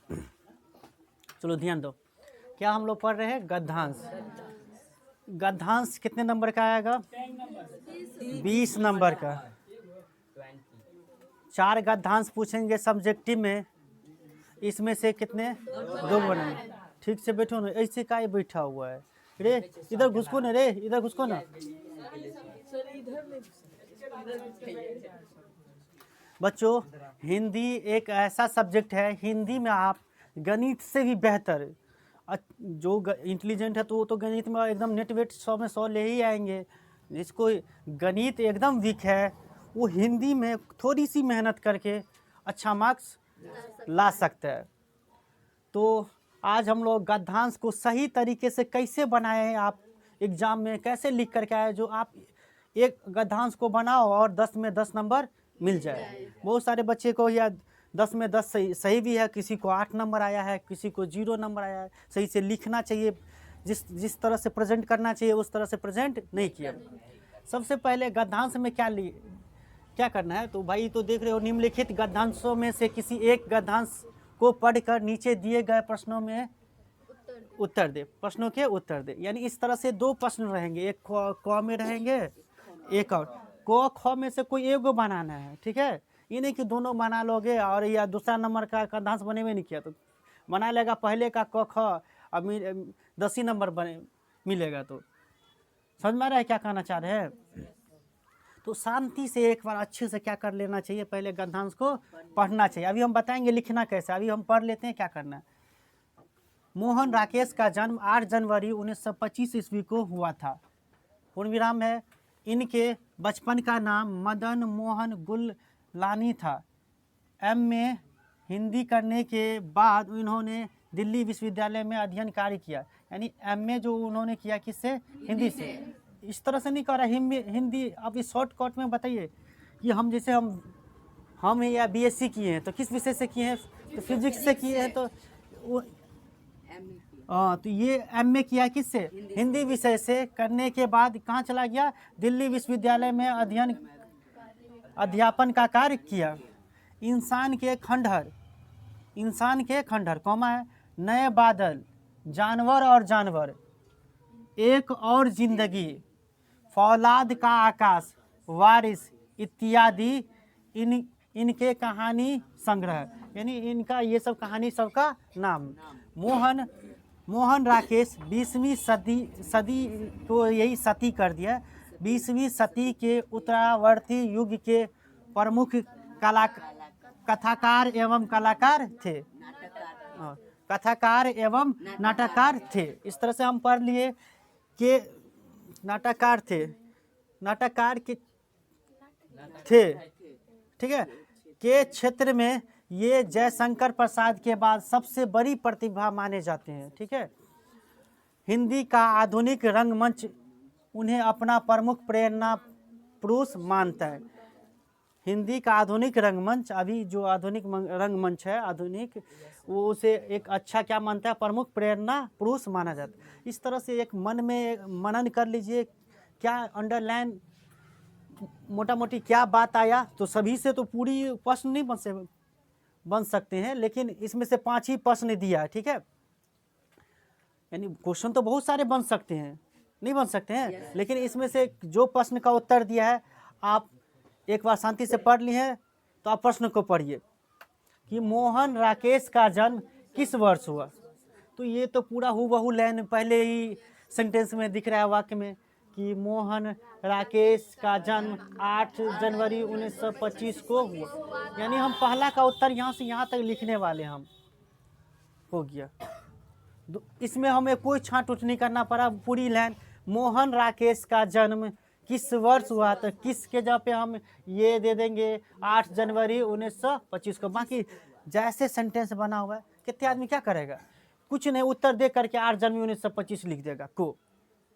चलो ध्यान दो, क्या हम लोग पढ़ रहे हैं? गद्यांश। गद्यांश कितने नंबर का आएगा? 20 नंबर का। 4 गद्यांश पूछेंगे सब्जेक्टिव में, इसमें से कितने? 2 बनाएंगे। ठीक से बैठो ना, ऐसे काहे बैठा हुआ है रे? इधर घुसको ना रे, इधर घुसको ना। बच्चों, हिंदी एक ऐसा सब्जेक्ट है, हिंदी में आप गणित से भी बेहतर, जो इंटेलिजेंट है तो वो तो गणित में एकदम नेट वेट 100 में 100 ले ही आएंगे। जिसको गणित एकदम वीक है वो हिंदी में थोड़ी सी मेहनत करके अच्छा मार्क्स ला सकता है। तो आज हम लोग गद्यांश को सही तरीके से कैसे बनाए, आप एग्जाम में कैसे लिख करके आए, जो आप एक गद्यांश को बनाओ और 10 में 10 नंबर मिल जाए। बहुत सारे बच्चे को या 10 में 10 सही भी है, किसी को 8 नंबर आया है, किसी को 0 नंबर आया है। सही से लिखना चाहिए, जिस तरह से प्रेजेंट करना चाहिए उस तरह से प्रेजेंट नहीं किया। सबसे पहले गद्यांश में क्या करना है, तो भाई तो देख रहे हो, निम्नलिखित गद्यांशों में से किसी एक गद्यांश को पढ़कर नीचे दिए गए प्रश्नों में उत्तर दे, प्रश्नों के उत्तर दे। यानी इस तरह से 2 प्रश्न रहेंगे, एक क में रहेंगे, एक और क ख में से कोई एक बनाना है। ठीक है, ये नहीं कि दोनों बना लोगे और या दूसरा नंबर का गद्यांश बने हुए नहीं किया तो बना लेगा पहले का क ख, अब 10 ही नंबर बने मिलेगा। तो समझ में आ रहा है क्या कहना चाह रहे हैं? तो शांति से एक बार अच्छे से क्या कर लेना चाहिए, पहले गद्यांश को पढ़ना चाहिए। अभी हम बताएंगे लिखना कैसे, अभी हम पढ़ लेते हैं क्या करना है। मोहन राकेश का जन्म 8 जनवरी 1925 ईस्वी को हुआ था। पूर्ण विराम है। इनके बचपन का नाम मदन मोहन गुललानी था। एमए हिंदी करने के बाद उन्होंने दिल्ली विश्वविद्यालय में अध्ययन कार्य किया। यानी एमए जो उन्होंने किया किससे? हिंदी से। इस तरह से नहीं कर रहा हिंदी। अब इस शॉर्टकट में बताइए कि हम जैसे हम या बीएससी किए हैं तो किस विषय से किए हैं? तो फिजिक्स से किए हैं। तो तो ये एमए किया किससे? हिंदी विषय से। करने के बाद कहाँ चला गया? दिल्ली विश्वविद्यालय में अध्यापन का कार्य किया। इंसान के खंडहर कौमा है, नए बादल, जानवर और जानवर, एक और जिंदगी, फौलाद का आकाश, वारिस इत्यादि इनके कहानी संग्रह। यानी इनका ये सब कहानी सबका नाम। मोहन राकेश 20वीं सदी को यही सती कर दिया। 20वीं सदी के उत्तरावर्ती युग के प्रमुख कथाकार एवं कलाकार थे। कथाकार एवं नाटककार थे। इस तरह से हम पढ़ लिए कि नाटककार के थे। ठीक है, के क्षेत्र में ये जयशंकर प्रसाद के बाद सबसे बड़ी प्रतिभा माने जाते हैं। ठीक है, हिंदी का आधुनिक रंगमंच उन्हें अपना प्रमुख प्रेरणा पुरुष मानता है। हिंदी का आधुनिक रंगमंच, अभी जो आधुनिक रंगमंच है आधुनिक, वो उसे एक अच्छा क्या मानता है? प्रमुख प्रेरणा पुरुष माना जाता है। इस तरह से एक मन में मनन कर लीजिए, क्या अंडरलाइन मोटा मोटी क्या बात आया। तो सभी से तो पूरी प्रश्न नहीं बन सकते हैं, लेकिन इसमें से 5 ही प्रश्न दिया है। ठीक है, यानी क्वेश्चन तो बहुत सारे बन सकते हैं, नहीं बन सकते हैं, लेकिन इसमें से जो प्रश्न का उत्तर दिया है, आप एक बार शांति से पढ़ लिए हैं तो आप प्रश्न को पढ़िए कि मोहन राकेश का जन्म किस वर्ष हुआ। तो ये तो पूरा हूबहू लाइन पहले ही सेंटेंस में दिख रहा है, वाक्य में, कि मोहन राकेश का जन्म 8 जनवरी 1925 को हुआ। यानी हम पहला का उत्तर यहाँ से यहाँ तक लिखने वाले हम हो गया। इसमें हमें कोई छांट उठ नहीं करना पड़ा, पूरी लाइन। मोहन राकेश का जन्म किस वर्ष हुआ, तो किस के जगह पे हम ये दे देंगे 8 जनवरी 1925 को। बाकी जैसे सेंटेंस बना हुआ है, कितने आदमी क्या करेगा? कुछ नहीं, उत्तर दे करके 8 जनवरी 1925 लिख देगा को।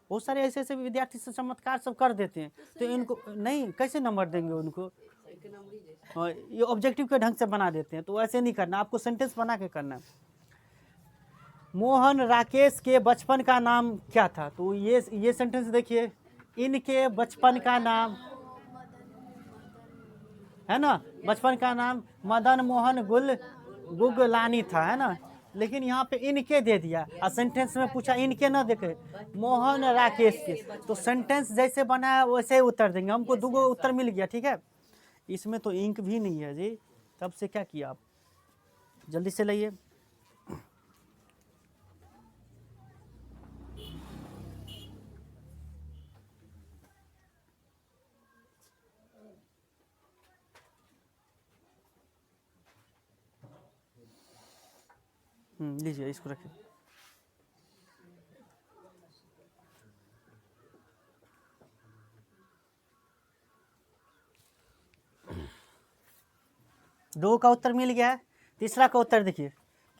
बहुत सारे ऐसे विद्यार्थी से चमत्कार सब कर देते हैं, तो इनको नहीं कैसे नंबर देंगे उनको? ये ऑब्जेक्टिव के ढंग से बना देते हैं। तो ऐसे नहीं करना, आपको सेंटेंस बना के करना। मोहन राकेश के बचपन का नाम क्या था? तो ये सेंटेंस देखिए, इनके बचपन का नाम है ना, बचपन का नाम मदन मोहन गुगलानी था, है ना, लेकिन यहाँ पे इनके दे दिया और सेंटेंस में पूछा इनके ना देखे, मोहन राकेश के, तो सेंटेंस जैसे बना है वैसे ही उत्तर देंगे। हमको दो उत्तर मिल गया, ठीक है। इसमें तो इंक भी नहीं है जी, तब से क्या किया आप, जल्दी से लाइए। लीजिए इसको रखिए। दो का उत्तर मिल गया है। तीसरा का उत्तर देखिए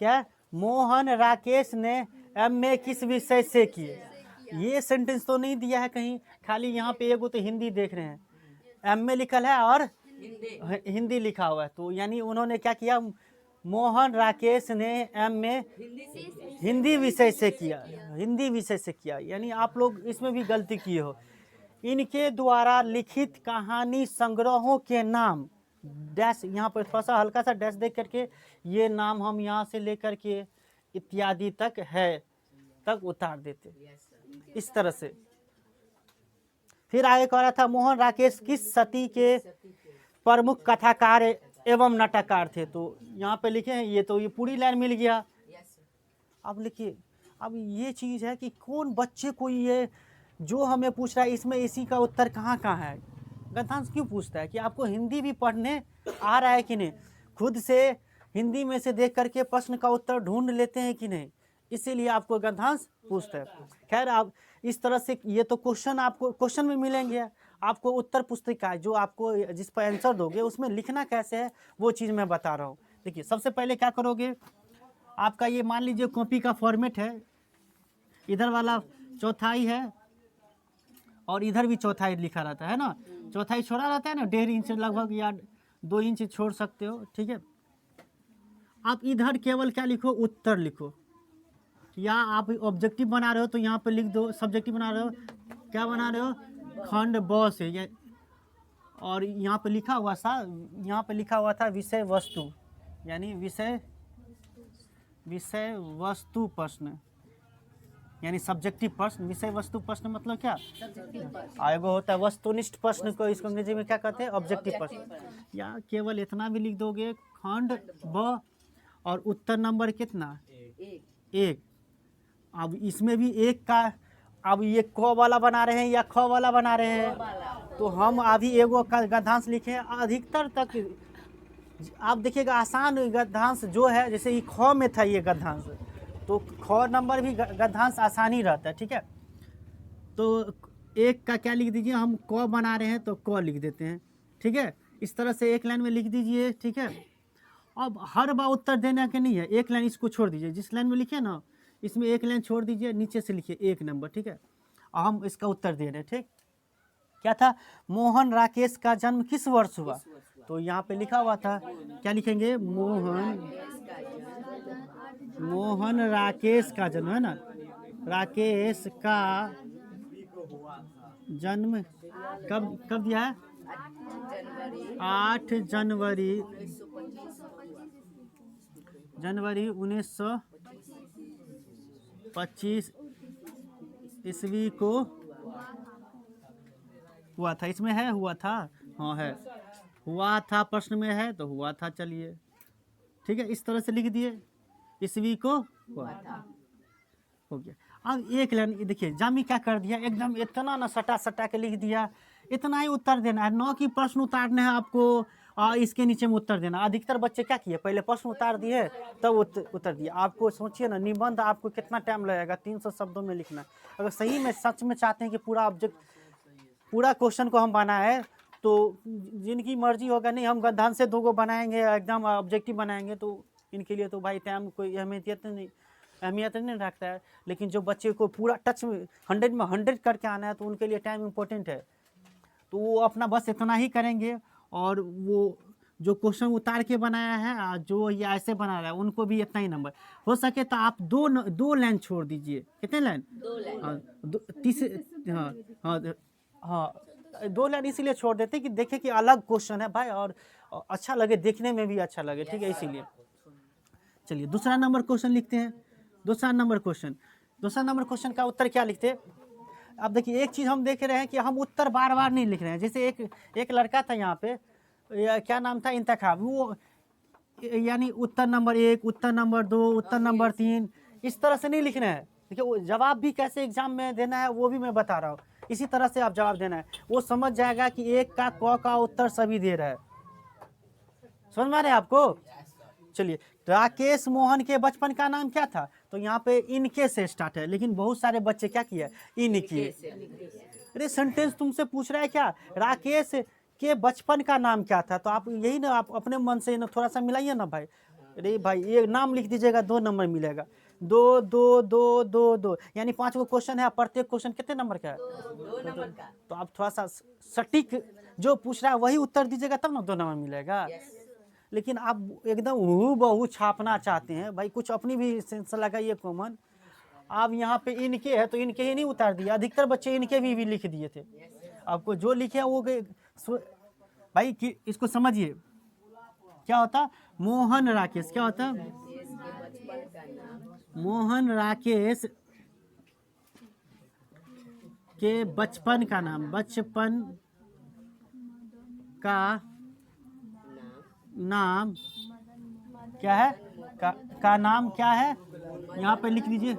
क्या, मोहन राकेश ने एमए किस विषय से किए। ये सेंटेंस तो नहीं दिया है कहीं, खाली यहाँ पे एगो तो हिंदी देख रहे हैं, एमए लिखल है और हिंदी लिखा हुआ है, तो यानी उन्होंने क्या किया, मोहन राकेश ने एमए हिंदी विषय से किया, हिंदी विषय से किया। यानी आप लोग इसमें भी गलती किए हो। इनके द्वारा लिखित कहानी संग्रहों के नाम डैश, यहाँ पर थोड़ा सा हल्का सा डैश देख करके ये नाम हम यहाँ से लेकर के इत्यादि तक है तक उतार देते, इस तरह से। फिर आगे कह रहा था मोहन राकेश किस सदी के प्रमुख कथाकार एवं नाटककार थे, तो यहाँ पे लिखे हैं ये, तो ये पूरी लाइन मिल गया। अब लिखिए, अब ये चीज़ है कि कौन बच्चे को ये जो हमें पूछ रहा है इसमें इसी का उत्तर कहाँ कहाँ है। गद्यांश क्यों पूछता है कि आपको हिंदी भी पढ़ने आ रहा है कि नहीं, खुद से हिंदी में से देख करके प्रश्न का उत्तर ढूंढ लेते हैं कि नहीं, इसीलिए आपको गद्यांश पूछता है। खैर, आप इस तरह से ये तो क्वेश्चन आपको क्वेश्चन में मिलेंगे, आपको उत्तर पुस्तिका जो आपको जिस पर आंसर दोगे उसमें लिखना कैसे है वो चीज़ मैं बता रहा हूँ। देखिए सबसे पहले क्या करोगे, आपका ये मान लीजिए कॉपी का फॉर्मेट है, इधर वाला चौथाई है और इधर भी चौथाई लिखा रहता है ना, चौथाई छोड़ा रहता है ना, 1.5 इंच लगभग या 2 इंच छोड़ सकते हो, ठीक है। आप इधर केवल क्या लिखो, उत्तर लिखो, या आप ऑब्जेक्टिव बना रहे हो तो यहाँ पे लिख दो, सब्जेक्टिव बना रहे हो क्या बना रहे हो, खंड ब से ये, और यहाँ पे लिखा हुआ था, यहाँ पे लिखा हुआ था विषय वस्तु, यानी विषय वस्तु प्रश्न, यानी सब्जेक्टिव प्रश्न। विषय वस्तु प्रश्न मतलब क्या, आएगो होता है वस्तुनिष्ठ प्रश्न को, इसको अंग्रेजी में क्या कहते हैं, ऑब्जेक्टिव प्रश्न। या केवल इतना भी लिख दोगे, खंड ब, और उत्तर नंबर कितना, 1। अब इसमें भी 1 का, अब ये क वाला बना रहे हैं या ख वाला बना रहे हैं, तो हम अभी एगो का गद्यांश लिखे हैं। अधिकतर तक आप देखिएगा आसान गद्यांश जो है, जैसे ये ख में था ये गद्यांश, तो ख नंबर भी गद्यांश आसानी रहता है, ठीक है। तो 1 का क्या लिख दीजिए, हम क बना रहे हैं तो क लिख देते हैं, ठीक है। इस तरह से एक लाइन में लिख दीजिए, ठीक है। अब हर बार उत्तर देना के नहीं है, एक लाइन इसको छोड़ दीजिए, जिस लाइन में लिखे ना इसमें एक लाइन छोड़ दीजिए, नीचे से लिखिए 1 नंबर, ठीक है। हम इसका उत्तर दे रहे हैं, ठीक। क्या था, मोहन राकेश का जन्म किस वर्ष हुआ, तो यहाँ पे लिखा हुआ था, क्या लिखेंगे, मोहन राकेश का जन्म, है ना, राकेश का जन्म कब दिया है, 8 जनवरी 1925 ईस्वी को हुआ था। इसमें है हुआ था, हाँ है, हुआ था प्रश्न में है तो हुआ था, चलिए ठीक है, इस तरह से लिख दिए, ईस्वी को हुआ था, हो गया। अब एक लाइन देखिए जामी क्या कर दिया, एकदम इतना ना सटा के लिख दिया, इतना ही उत्तर देना है, 9 की प्रश्न उतारने हैं आपको, इसके नीचे में उत्तर देना। अधिकतर बच्चे क्या किए, पहले प्रश्न उतार दिए तब उत्तर दिया। आपको सोचिए ना, निबंध आपको कितना टाइम लगेगा, 300 शब्दों में लिखना। अगर सही में सच में चाहते हैं कि पूरा क्वेश्चन को हम बनाए, तो जिनकी मर्जी होगा, नहीं हम गद्यांश से 2 बनाएंगे, एकदम ऑब्जेक्टिव बनाएंगे, तो इनके लिए तो भाई टाइम कोई अहमियत नहीं रखता है। लेकिन जो बच्चे को पूरा टच में 100 में 100 करके आना है, तो उनके लिए टाइम इम्पोर्टेंट है, तो वो अपना बस इतना ही करेंगे। और वो जो क्वेश्चन उतार के बनाया है, जो ये ऐसे बना रहा है, उनको भी इतना ही नंबर। हो सके तो आप 2 लाइन छोड़ दीजिए, कितने लाइन, 2 लाइन इसीलिए छोड़ देते कि देखे कि अलग क्वेश्चन है भाई, और अच्छा लगे, देखने में भी अच्छा लगे, ठीक है, इसीलिए। चलिए दूसरा नंबर क्वेश्चन लिखते हैं। दूसरा नंबर क्वेश्चन का उत्तर क्या लिखते हैं? अब देखिए एक चीज़ हम देख रहे हैं कि हम उत्तर बार बार नहीं लिख रहे हैं। जैसे एक लड़का था यहाँ पे, क्या नाम था, इंतखाब, वो यानी उत्तर नंबर 1, उत्तर नंबर 2, उत्तर नंबर 3 इस तरह से नहीं लिखना है। देखिए वो जवाब भी कैसे एग्जाम में देना है वो भी मैं बता रहा हूँ। इसी तरह से आप जवाब देना है, वो समझ जाएगा कि एक का क का उत्तर सभी दे रहा है। समझ में आ रहा है आपको? चलिए, राकेश मोहन के बचपन का नाम क्या था? तो यहाँ पे इनके से स्टार्ट है, लेकिन बहुत सारे बच्चे क्या किए, इनके। अरे सेंटेंस तुमसे पूछ रहा है क्या, राकेश के बचपन का नाम क्या था? तो आप यही ना, आप अपने मन से ना थोड़ा सा मिलाइए ना भाई। अरे भाई ये नाम लिख दीजिएगा, 2 नंबर मिलेगा। 2 2 2 2 2 यानी 5 गो क्वेश्चन है, प्रत्येक क्वेश्चन कितने नंबर का है? 2 नंबर का। तो आप थोड़ा सा सटीक जो पूछ रहा है वही उत्तर दीजिएगा, तब ना 2 नंबर मिलेगा। लेकिन आप एकदम हूबहू छापना चाहते हैं भाई, कुछ अपनी भी सेंस लगाइए कॉमन। आप यहाँ पे इनके है तो इनके ही नहीं उतार दिया, अधिकतर बच्चे इनके भी लिख दिए थे। आपको जो लिखे वो भाई इसको समझिए क्या होता, मोहन राकेश क्या होता, मोहन राकेश के बचपन का नाम, बचपन का नाम क्या है, का नाम क्या है? यहाँ पे लिख दीजिए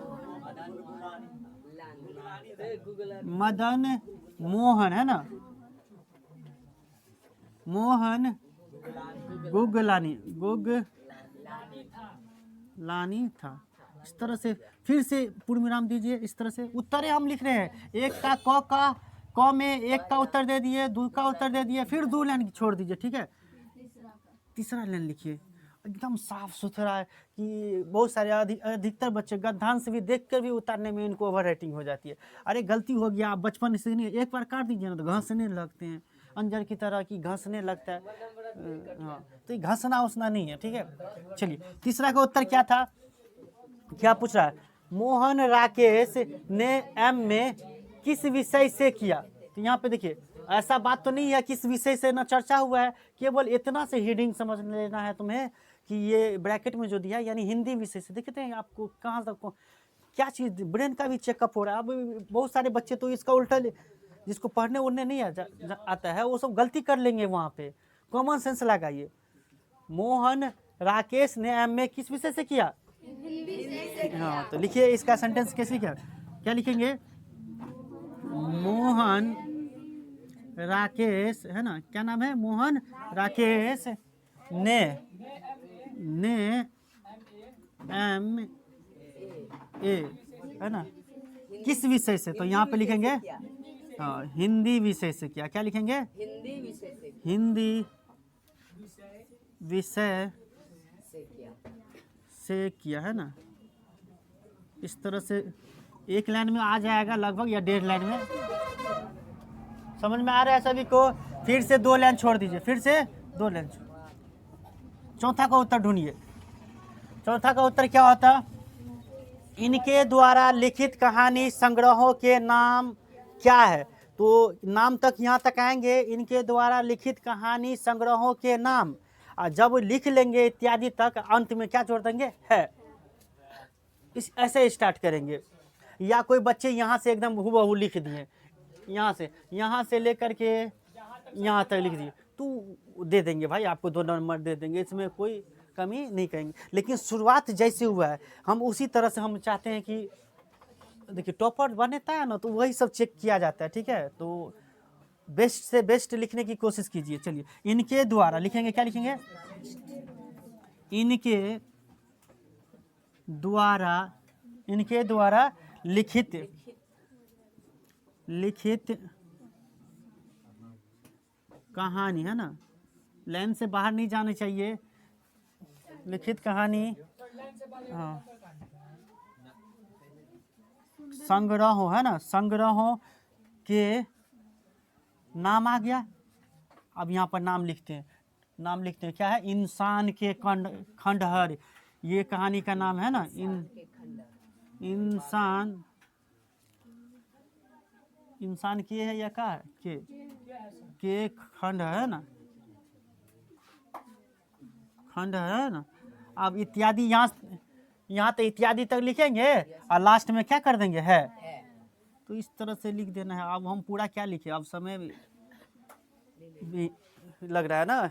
मदन मोहन, है ना, मोहन गुगलानी था। इस तरह से फिर से पूर्ण विराम दीजिए। इस तरह से उत्तरें हम लिख रहे हैं, एक का क में एक का उत्तर दे दिए, 2 का उत्तर दे दिए, फिर 2 लाइन छोड़ दीजिए, ठीक है। तीसरा लाइन लिखिए, एकदम साफ सुथरा है कि बहुत सारे अधिकतर बच्चे गद्यांश से भी देखकर भी उतारने में इनको ओवर राइटिंग हो जाती है। अरे गलती हो गया, आप बचपन से नहीं, एक बार काट दीजिए ना तो घंसने लगते हैं, अंजर की तरह की घंसने लगता है। हाँ, तो ये घंसना उसना नहीं है, ठीक है। चलिए तीसरा का उत्तर क्या था, क्या पूछ रहा है, मोहन राकेश ने MA किस विषय से किया? तो यहाँ पे देखिए ऐसा बात तो नहीं है किस विषय से न चर्चा हुआ है, केवल इतना से हीडिंग समझ लेना है तुम्हें कि ये ब्रैकेट में जो दिया यानी हिंदी विषय से। देखते हैं आपको कहाँ तक क्या चीज़, ब्रेन का भी चेकअप हो रहा है। अब बहुत सारे बच्चे तो इसका उल्टा, जिसको पढ़ने उड़ने नहीं आता है वो सब गलती कर लेंगे। वहाँ पे कॉमन सेंस लगाइए। मोहन राकेश ने MA किस विषय से किया? हाँ, तो लिखिए इसका सेंटेंस कैसे क्या लिखेंगे, मोहन राकेश, है ना, क्या नाम है, मोहन राकेश ने MA, है ना, किस विषय से? तो यहाँ पे लिखेंगे हिंदी विषय से किया। क्या लिखेंगे, हिंदी विषय से किया, है ना। इस तरह से एक लाइन में आ जाएगा लगभग, या 1.5 लाइन में। समझ में आ रहा है सभी को? फिर से 2 लाइन छोड़ दीजिए, फिर से 2 लाइन। चौथा का उत्तर ढूंढिए। चौथा का उत्तर क्या होता, इनके द्वारा लिखित कहानी संग्रहों के नाम क्या है? तो नाम तक यहाँ तक आएंगे, इनके द्वारा लिखित कहानी संग्रहों के नाम, और जब लिख लेंगे इत्यादि तक, अंत में क्या जोड़ देंगे, है। इस ऐसे स्टार्ट करेंगे। या कोई बच्चे यहाँ से एकदम हूबहू लिख दिए, यहाँ से लेकर के यहाँ तक लिख दिए, तो दे देंगे भाई, आपको 2 नंबर दे देंगे, इसमें कोई कमी नहीं करेंगे। लेकिन शुरुआत जैसे हुआ है हम उसी तरह से हम चाहते हैं कि देखिए टॉपर बनता है ना, तो वही सब चेक किया जाता है, ठीक है। तो बेस्ट से बेस्ट लिखने की कोशिश कीजिए। चलिए इनके द्वारा लिखेंगे, क्या लिखेंगे, इनके द्वारा लिखित कहानी, है ना, लाइन से बाहर नहीं जानी चाहिए, लिखित कहानी, हाँ, संग्रहों, है ना, संग्रहों के नाम आ गया। अब यहाँ पर नाम लिखते हैं, क्या है, इंसान के खंडहर, ये कहानी का नाम है ना, इंसान के है या का है, के खंड है ना, अब इत्यादि यहाँ तो इत्यादि तक लिखेंगे और लास्ट में क्या कर देंगे है। तो इस तरह से लिख देना है। अब हम पूरा क्या लिखे, अब समय भी लग रहा है ना,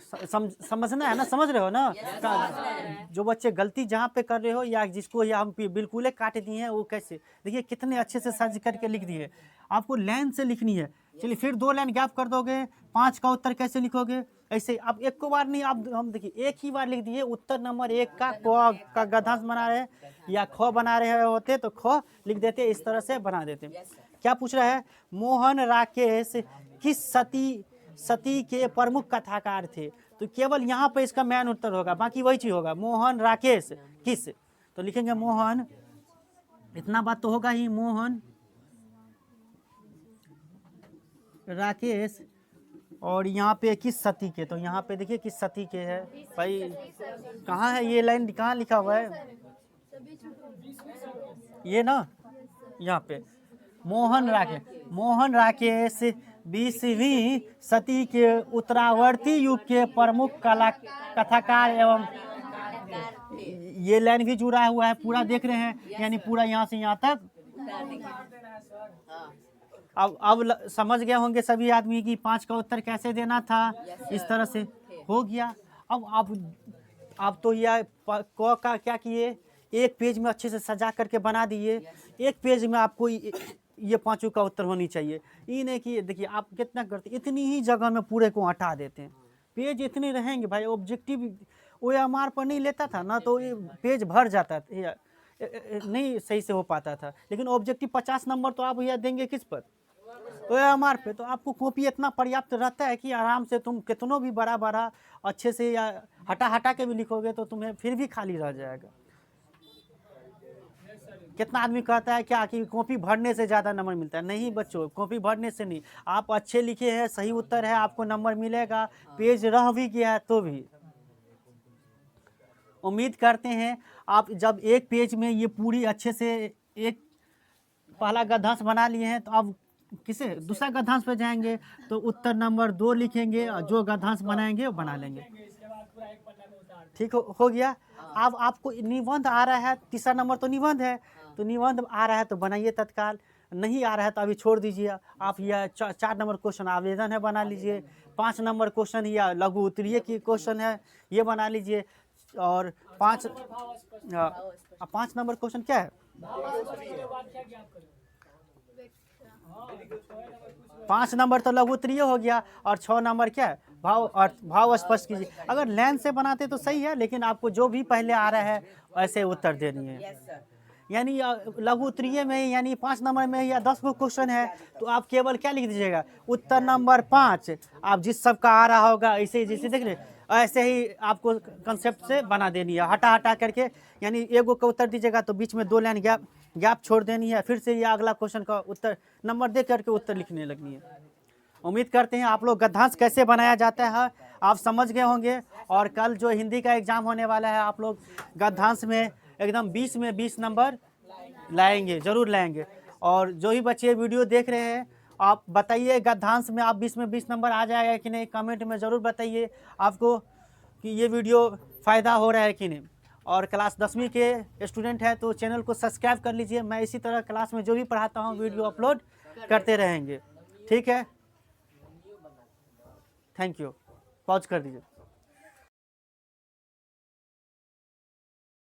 समझना है ना, समझ रहे हो ना। जो बच्चे गलती जहाँ पे कर रहे हो या जिसको या हम बिल्कुल काट दिए हैं वो कैसे, देखिए कितने अच्छे से सर्च करके लिख दिए। आपको लाइन से लिखनी है। चलिए फिर 2 लाइन गैप कर दोगे, 5 का उत्तर कैसे लिखोगे ऐसे। अब एक को बार नहीं, आप हम देखिए एक ही बार लिख दिए उत्तर नंबर 1 का क का गद्यांश बना रहे या ख बना रहे होते तो ख लिख देते, इस तरह से बना देते। क्या पूछ रहा है, मोहन राकेश किस सती के प्रमुख कथाकार थे। तो केवल यहाँ पे इसका मैन उत्तर होगा, बाकी वही चीज होगा। मोहन राकेश किस, तो लिखेंगे मोहन, इतना बात तो होगा ही, मोहन राकेश और यहाँ पे किस सती के। तो यहाँ पे देखिए किस सती के है भाई, कहाँ है ये लाइन, कहाँ लिखा हुआ है ये ना, यहाँ पे मोहन राकेश 20वीं सदी के उत्तरावर्ती युग के प्रमुख कथाकार एवं, ये लाइन भी जुड़ा हुआ है, पूरा देख रहे हैं, यानी पूरा यहाँ से यहाँ तक। अब समझ गए होंगे सभी आदमी की 5 का उत्तर कैसे देना था, इस तरह से हो गया। अब आप तो यह क का क्या किए, एक पेज में अच्छे से सजा करके बना दिए। एक पेज में आपको ये 5 का उत्तर होनी चाहिए। ये नहीं कि देखिए आप कितना करते, इतनी ही जगह में पूरे को हटा देते हैं। पेज इतने रहेंगे भाई, ऑब्जेक्टिव OMR पर नहीं लेता था ना, तो ये पेज भर जाता था, नहीं सही से हो पाता था। लेकिन ऑब्जेक्टिव 50 नंबर तो आप यह देंगे किस पर, OMR पे। तो आपको कॉपी इतना पर्याप्त रहता है कि आराम से तुम कितनों भी बड़ा अच्छे से या हटा के भी लिखोगे तो तुम्हें फिर भी खाली रह जाएगा। कितना आदमी कहता है क्या कि कॉपी भरने से ज़्यादा नंबर मिलता है। नहीं बच्चों, कॉपी भरने से नहीं, आप अच्छे लिखे हैं, सही उत्तर है, आपको नंबर मिलेगा। पेज रह भी गया है तो भी। उम्मीद करते हैं आप जब एक पेज में ये पूरी अच्छे से एक पहला गद्यांश बना लिए हैं, तो अब किसे दूसरा गद्यांश पे जाएंगे तो उत्तर नंबर 2 लिखेंगे और जो गद्यांश बनाएंगे वो बना लेंगे। ठीक हो गया। अब आपको निबंध आ रहा है, तीसरा नंबर तो निबंध है, तो निबंध आ रहा है तो बनाइए तत्काल, नहीं आ रहा है तो अभी छोड़ दीजिए। आप यह 4 नंबर क्वेश्चन आवेदन है बना लीजिए, 5 नंबर क्वेश्चन या लघु उत्तरीय की क्वेश्चन है ये बना लीजिए। और 5 नंबर क्वेश्चन क्या है, 5 नंबर तो लघु उत्तरीय हो गया और 6 नंबर क्या है, भाव स्पष्ट कीजिए। अगर लाइन से बनाते तो सही है, लेकिन आपको जो भी पहले आ रहा है ऐसे उत्तर देनी है। यानी लघु उत्तरीय में यानी 5 नंबर में या 10 को क्वेश्चन है तो आप केवल क्या लिख दीजिएगा, उत्तर नंबर 5। आप जिस सब का आ रहा होगा ऐसे ही, जैसे देख रहे ऐसे ही आपको कंसेप्ट से बना देनी है, हटा करके। यानी एगो का उत्तर दीजिएगा तो बीच में 2 लाइन गैप छोड़ देनी है, फिर से ये अगला क्वेश्चन का उत्तर नंबर दे करके उत्तर लिखने लगनी है। उम्मीद करते हैं आप लोग गद्यांश कैसे बनाया जाता है आप समझ गए होंगे। और कल जो हिंदी का एग्जाम होने वाला है, आप लोग गद्यांश में एकदम 20 में 20 नंबर लाएंगे, जरूर लाएंगे। और जो ही बच्चे वीडियो देख रहे हैं आप बताइए गद्यांश में आप 20 में 20 नंबर आ जाएगा कि नहीं, कमेंट में ज़रूर बताइए आपको कि ये वीडियो फ़ायदा हो रहा है कि नहीं। और क्लास 10वीं के स्टूडेंट हैं तो चैनल को सब्सक्राइब कर लीजिए। मैं इसी तरह क्लास में जो भी पढ़ाता हूँ वीडियो अपलोड करते रहेंगे। ठीक है, थैंक यू। पॉज कर दीजिए।